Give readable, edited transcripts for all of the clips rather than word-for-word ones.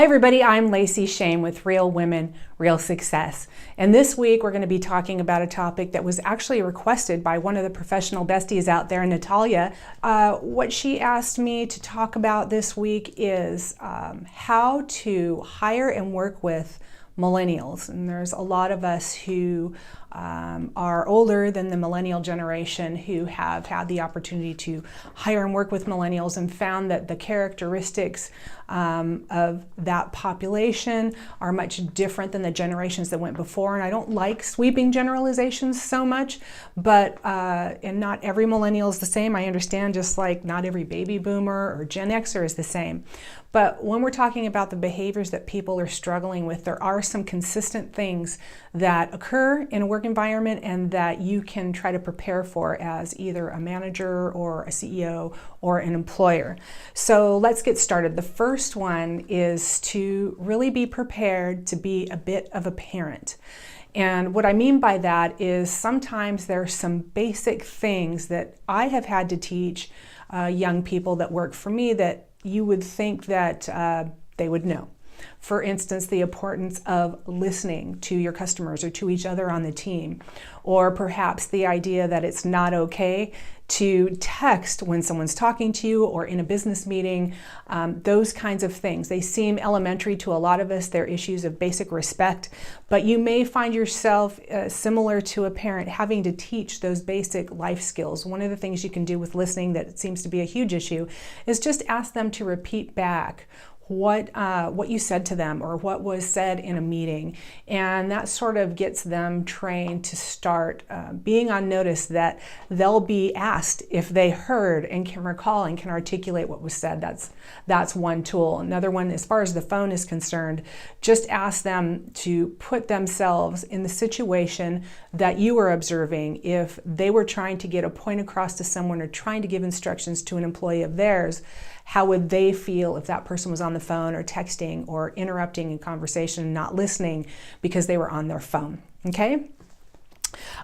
Hi everybody, I'm Lacy Schoen with Real Women, Real Success. And this week we're going to be talking about a topic that was actually requested by one of the professional besties out there, Natalia. What she asked me to talk about this week is how to hire and work with millennials. And there's a lot of us who are older than the millennial generation who have had the opportunity to hire and work with millennials and found that the characteristics of that population are much different than the generations that went before. And I don't like sweeping generalizations so much, but and not every millennial is the same. I understand, just like not every baby boomer or Gen Xer is the same. But when we're talking about the behaviors that people are struggling with, there are some consistent things that occur in a work environment and that you can try to prepare for as either a manager or a CEO or an employer. So let's get started. The first one is to really be prepared to be a bit of a parent. And what I mean by that is sometimes there are some basic things that I have had to teach young people that work for me that you would think that they would know. For instance, the importance of listening to your customers or to each other on the team, or perhaps the idea that it's not okay to text when someone's talking to you or in a business meeting, those kinds of things. They seem elementary to a lot of us. They're issues of basic respect, but you may find yourself similar to a parent having to teach those basic life skills. One of the things you can do with listening that seems to be a huge issue is just ask them to repeat back what you said to them or what was said in a meeting. And that sort of gets them trained to start being on notice that they'll be asked if they heard and can recall and can articulate what was said. That's one tool. Another one, as far as the phone is concerned, just ask them to put themselves in the situation that you were observing. If they were trying to get a point across to someone or trying to give instructions to an employee of theirs, how would they feel if that person was on the phone or texting or interrupting a conversation and not listening because they were on their phone? Okay?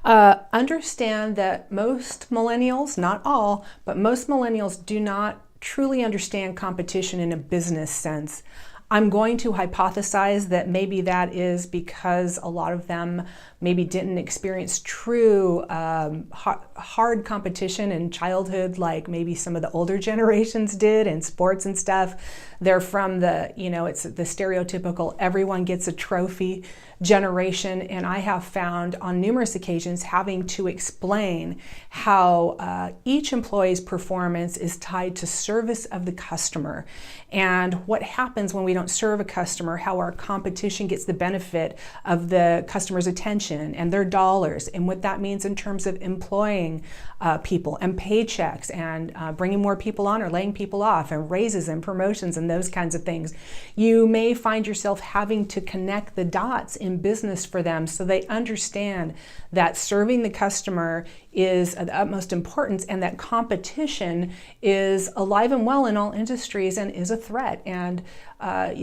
Understand that most millennials, not all, but most millennials do not truly understand competition in a business sense. I'm going to hypothesize that maybe that is because a lot of them maybe didn't experience true hard competition in childhood like maybe some of the older generations did in sports and stuff. They're from the, it's the stereotypical everyone gets a trophy generation, and I have found on numerous occasions having to explain how each employee's performance is tied to service of the customer, and what happens when we don't serve a customer, how our competition gets the benefit of the customer's attention and their dollars, and what that means in terms of employing people and paychecks and bringing more people on or laying people off and raises and promotions and those kinds of things. You may find yourself having to connect the dots in business for them so they understand that serving the customer is of the utmost importance and that competition is alive and well in all industries and is a threat. And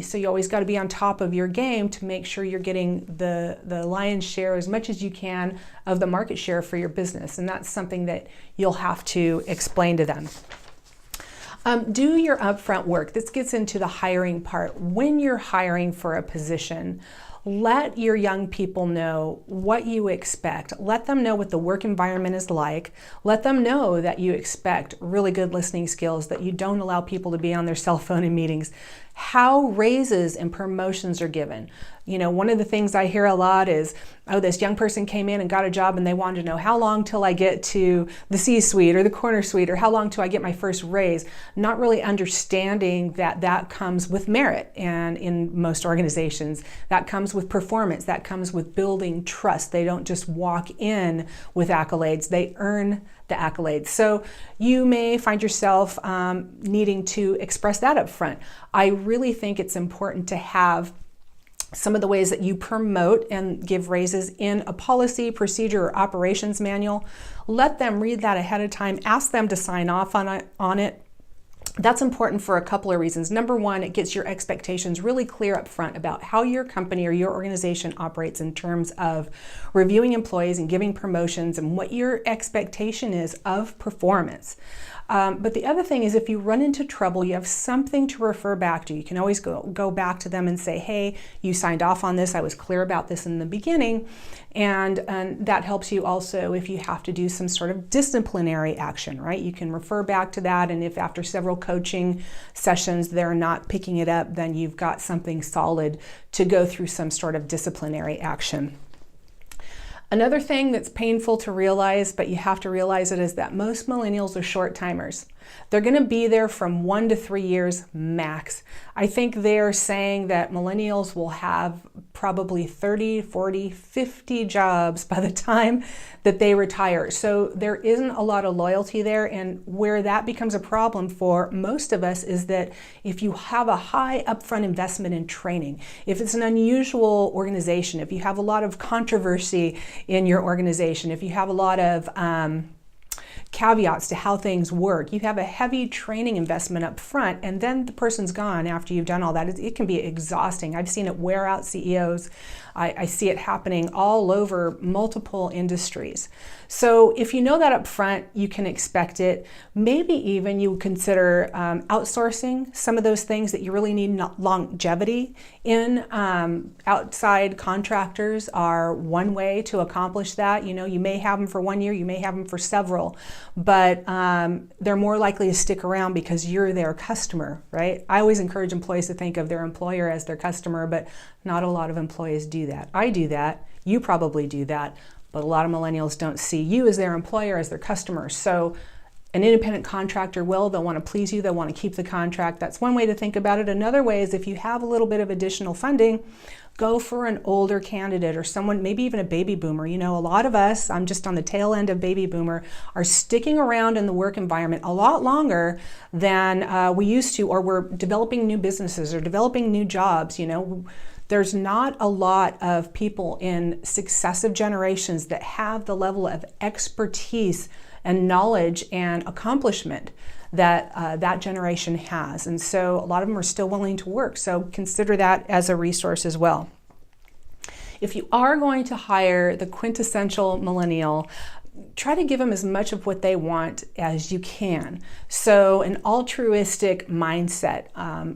so you always got to be on top of your game to make sure you're getting the lion's share as much as you can of the market share for your business. And that's something that you'll have to explain to them. Do your upfront work. This gets into the hiring part. When you're hiring for a position, let your young people know what you expect. Let them know what the work environment is like. Let them know that you expect really good listening skills, that you don't allow people to be on their cell phone in meetings, how raises and promotions are given. One of the things I hear a lot is, oh, this young person came in and got a job and they wanted to know how long till I get to the C-suite or the corner suite, or how long till I get my first raise, not really understanding that that comes with merit. And in most organizations, that comes with performance, that comes with building trust. They don't just walk in with accolades, they earn the accolades. So you may find yourself needing to express that up front. I really think it's important to have some of the ways that you promote and give raises in a policy, procedure, or operations manual. Let them read that ahead of time. Ask them to sign off on it. That's important for a couple of reasons. Number one, it gets your expectations really clear up front about how your company or your organization operates in terms of reviewing employees and giving promotions and what your expectation is of performance. But the other thing is, if you run into trouble, you have something to refer back to. You can always go back to them and say, hey, you signed off on this. I was clear about this in the beginning. And that helps you also if you have to do some sort of disciplinary action, right? You can refer back to that. And if after several coaching sessions they're not picking it up, then you've got something solid to go through some sort of disciplinary action. Another thing that's painful to realize, but you have to realize it, is that most millennials are short timers. They're going to be there from 1 to 3 years max. I think they're saying that millennials will have probably 30, 40, 50 jobs by the time that they retire. So there isn't a lot of loyalty there. And where that becomes a problem for most of us is that if you have a high upfront investment in training, if it's an unusual organization, if you have a lot of controversy in your organization, if you have a lot of caveats to how things work, you have a heavy training investment up front, and then the person's gone after you've done all that. It can be exhausting. I've seen it wear out CEOs. I see it happening all over multiple industries. So if you know that up front, you can expect it. Maybe even you consider outsourcing some of those things that you really need longevity in. Outside contractors are one way to accomplish that. You know, you may have them for 1 year, you may have them for several, but they're more likely to stick around because you're their customer, right? I always encourage employees to think of their employer as their customer, but not a lot of employees do that. I do that. You probably do that. But a lot of millennials don't see you as their employer, as their customer. So an independent contractor will. They'll want to please you. They'll want to keep the contract. That's one way to think about it. Another way is if you have a little bit of additional funding, go for an older candidate or someone, maybe even a baby boomer. You know, a lot of us, I'm just on the tail end of baby boomer, are sticking around in the work environment a lot longer than we used to, or we're developing new businesses or developing new jobs. You know, there's not a lot of people in successive generations that have the level of expertise and knowledge and accomplishment that that generation has. And so a lot of them are still willing to work. So consider that as a resource as well. If you are going to hire the quintessential millennial, try to give them as much of what they want as you can. So an altruistic mindset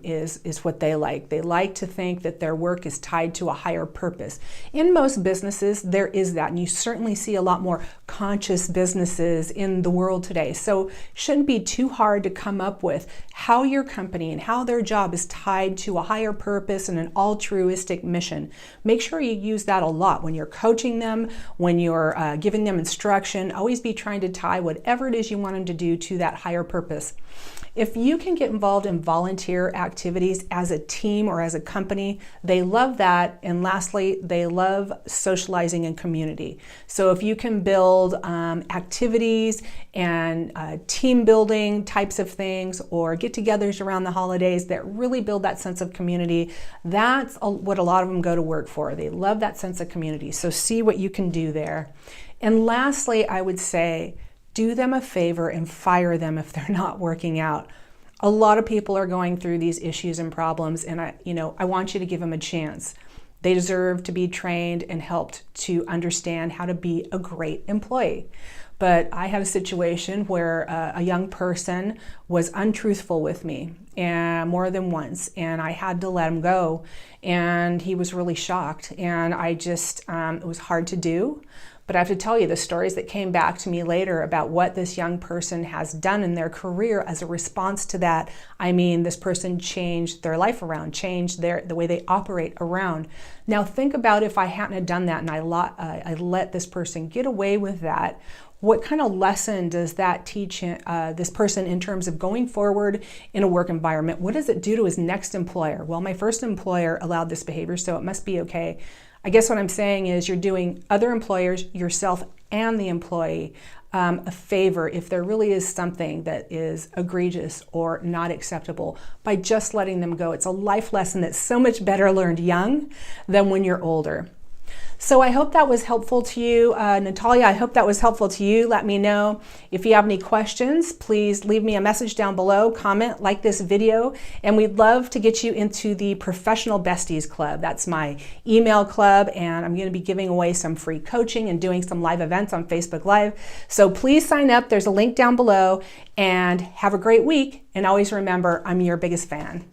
is what they like. They like to think that their work is tied to a higher purpose. In most businesses, there is that, and you certainly see a lot more conscious businesses in the world today. So it shouldn't be too hard to come up with how your company and how their job is tied to a higher purpose and an altruistic mission. Make sure you use that a lot when you're coaching them, when you're giving them instruction. Always be trying to tie whatever it is you want them to do to that higher purpose. If you can get involved in volunteer activities as a team or as a company, they love that. And lastly, they love socializing in community. So if you can build activities and team building types of things or get-togethers around the holidays that really build that sense of community, that's what a lot of them go to work for. They love that sense of community. So see what you can do there. And lastly, I would say, do them a favor and fire them if they're not working out. A lot of people are going through these issues and problems, and I want you to give them a chance. They deserve to be trained and helped to understand how to be a great employee. But I had a situation where a young person was untruthful with me and more than once, and I had to let him go, and he was really shocked, and I just, it was hard to do. But I have to tell you, the stories that came back to me later about what this young person has done in their career as a response to that, I mean, this person changed their life around, changed the way they operate around. Now think about if I hadn't have done that and I let this person get away with that. What kind of lesson does that teach this person in terms of going forward in a work environment? What does it do to his next employer? Well, my first employer allowed this behavior, so it must be okay. I guess what I'm saying is you're doing other employers, yourself, and the employee a favor if there really is something that is egregious or not acceptable by just letting them go. It's a life lesson that's so much better learned young than when you're older. So I hope that was helpful to you. Natalia, I hope that was helpful to you. Let me know if you have any questions. Please leave me a message down below, comment, like this video, and we'd love to get you into the Professional Besties Club. That's my email club, and I'm going to be giving away some free coaching and doing some live events on Facebook Live. So please sign up. There's a link down below, and have a great week. And always remember, I'm your biggest fan.